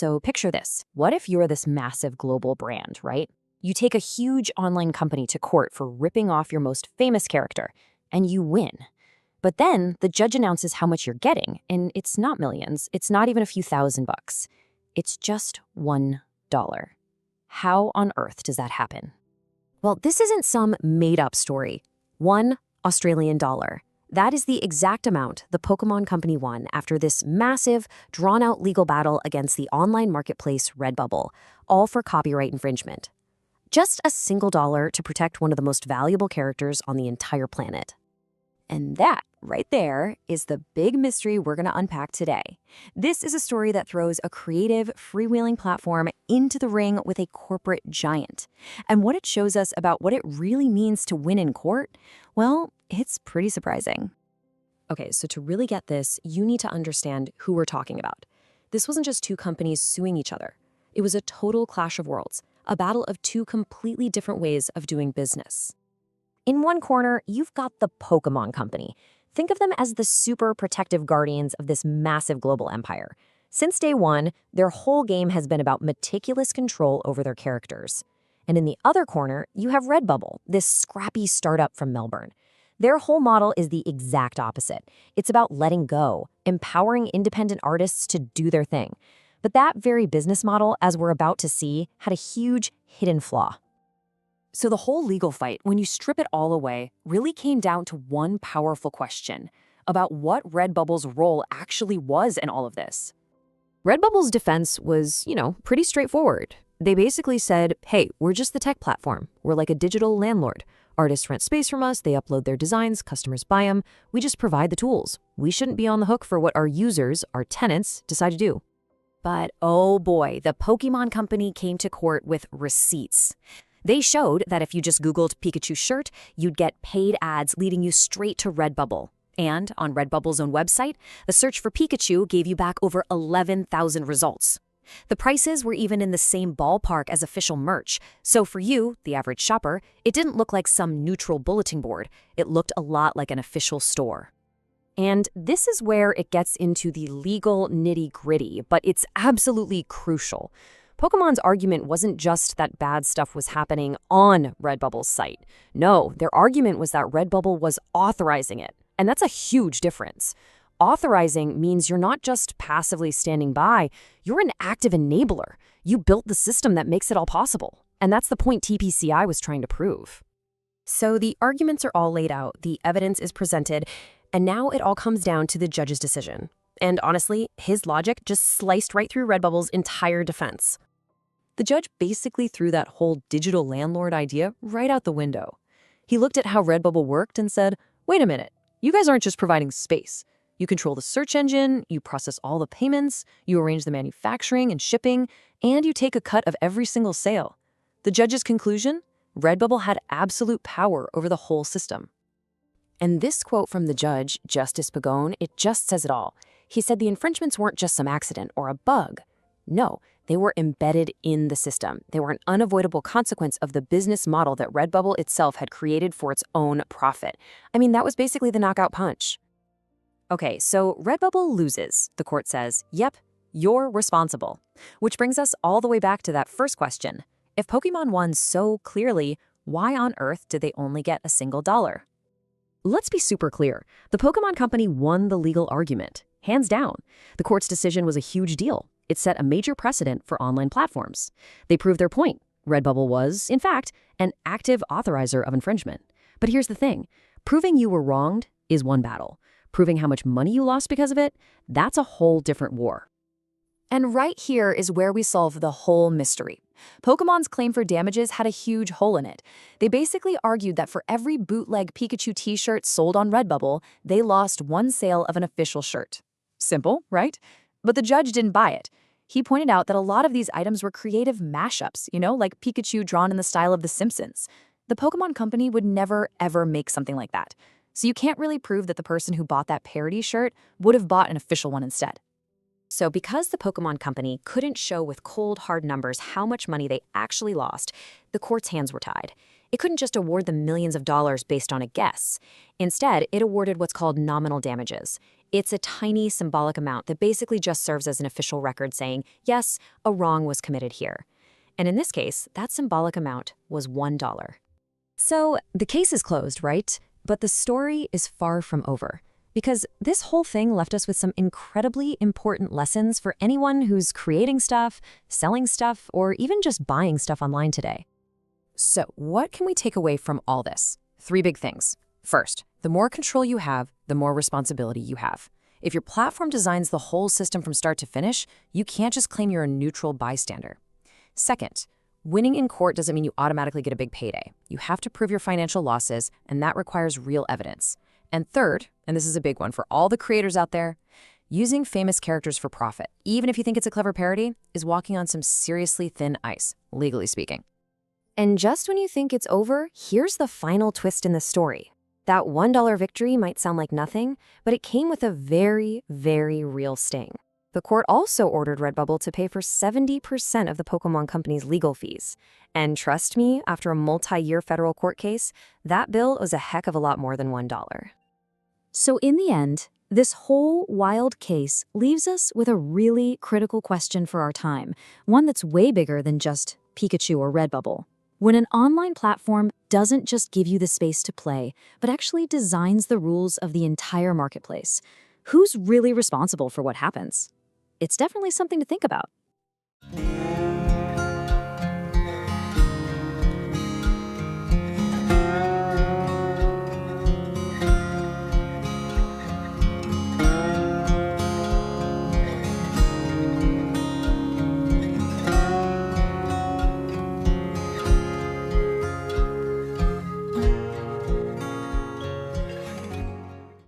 So picture this. What if you're this massive global brand, right? You take a huge online company to court for ripping off your most famous character, and you win. But then the judge announces how much you're getting, and it's not millions. It's not even a few $1,000s. It's just $1. How on earth does that happen? Well, this isn't some made-up story. $1 Australian. That is the exact amount the Pokémon Company won after this massive, drawn-out legal battle against the online marketplace Redbubble, all for copyright infringement. Just a single dollar to protect one of the most valuable characters on the entire planet. And that, right there, is the big mystery we're going to unpack today. This is a story that throws a creative, freewheeling platform into the ring with a corporate giant. And what it shows us about what it really means to win in court, well, it's pretty surprising. Okay, so to really get this, you need to understand who we're talking about. This wasn't just two companies suing each other. It was a total clash of worlds, a battle of two completely different ways of doing business. In one corner, you've got the Pokémon Company. Think of them as the super protective guardians of this massive global empire. Since day one, their whole game has been about meticulous control over their characters. And in the other corner, you have Redbubble, this scrappy startup from Melbourne. Their whole model is the exact opposite. It's about letting go, empowering independent artists to do their thing. But that very business model, as we're about to see, had a huge hidden flaw. So the whole legal fight, when you strip it all away, really came down to one powerful question about what Redbubble's role actually was in all of this. Redbubble's defense was, pretty straightforward. They basically said, hey, we're just the tech platform. We're like a digital landlord. Artists rent space from us, they upload their designs, customers buy them. We just provide the tools. We shouldn't be on the hook for what our users, our tenants, decide to do. But oh boy, the Pokémon Company came to court with receipts. They showed that if you just Googled Pikachu shirt, you'd get paid ads leading you straight to Redbubble. And on Redbubble's own website, the search for Pikachu gave you back over 11,000 results. The prices were even in the same ballpark as official merch. So for you, the average shopper, it didn't look like some neutral bulletin board. It looked a lot like an official store. And this is where it gets into the legal nitty-gritty, but it's absolutely crucial. Pokemon's argument wasn't just that bad stuff was happening on Redbubble's site. No, their argument was that Redbubble was authorizing it. And that's a huge difference. Authorizing means you're not just passively standing by, you're an active enabler. You built the system that makes it all possible. And that's the point TPCI was trying to prove. So the arguments are all laid out, the evidence is presented, and now it all comes down to the judge's decision. And honestly, his logic just sliced right through Redbubble's entire defense. The judge basically threw that whole digital landlord idea right out the window. He looked at how Redbubble worked and said, wait a minute, you guys aren't just providing space. You control the search engine, you process all the payments, you arrange the manufacturing and shipping, and you take a cut of every single sale. The judge's conclusion? Redbubble had absolute power over the whole system. And this quote from the judge, Justice Pagone, it just says it all. He said the infringements weren't just some accident or a bug. No, they were embedded in the system. They were an unavoidable consequence of the business model that Redbubble itself had created for its own profit. I mean, that was basically the knockout punch. Okay, so Redbubble loses, the court says. Yep, you're responsible. Which brings us all the way back to that first question. If Pokemon won so clearly, why on earth did they only get a single dollar? Let's be super clear. The Pokemon Company won the legal argument. Hands down. The court's decision was a huge deal. It set a major precedent for online platforms. They proved their point. Redbubble was, in fact, an active authorizer of infringement. But here's the thing. Proving you were wronged is one battle. Proving how much money you lost because of it, that's a whole different war. And right here is where we solve the whole mystery. Pokemon's claim for damages had a huge hole in it. They basically argued that for every bootleg Pikachu t-shirt sold on Redbubble, they lost one sale of an official shirt. Simple, right? But the judge didn't buy it. He pointed out that a lot of these items were creative mashups, like Pikachu drawn in the style of The Simpsons. The Pokemon Company would never, ever make something like that. So you can't really prove that the person who bought that parody shirt would have bought an official one instead. So because the Pokemon Company couldn't show with cold, hard numbers how much money they actually lost, the court's hands were tied. It couldn't just award them millions of dollars based on a guess. Instead, it awarded what's called nominal damages. It's a tiny symbolic amount that basically just serves as an official record saying, yes, a wrong was committed here. And in this case, that symbolic amount was $1. So the case is closed, right? But the story is far from over. Because this whole thing left us with some incredibly important lessons for anyone who's creating stuff, selling stuff, or even just buying stuff online today. So what can we take away from all this? 3 big things. First, the more control you have, the more responsibility you have. If your platform designs the whole system from start to finish, you can't just claim you're a neutral bystander. Second, winning in court doesn't mean you automatically get a big payday. You have to prove your financial losses, and that requires real evidence. And third, and this is a big one for all the creators out there, using famous characters for profit, even if you think it's a clever parody, is walking on some seriously thin ice, legally speaking. And just when you think it's over, here's the final twist in the story. That $1 victory might sound like nothing, but it came with a very, very real sting. The court also ordered Redbubble to pay for 70% of the Pokémon company's legal fees. And trust me, after a multi-year federal court case, that bill was a heck of a lot more than $1. So in the end, this whole wild case leaves us with a really critical question for our time, one that's way bigger than just Pikachu or Redbubble. When an online platform doesn't just give you the space to play, but actually designs the rules of the entire marketplace, who's really responsible for what happens? It's definitely something to think about.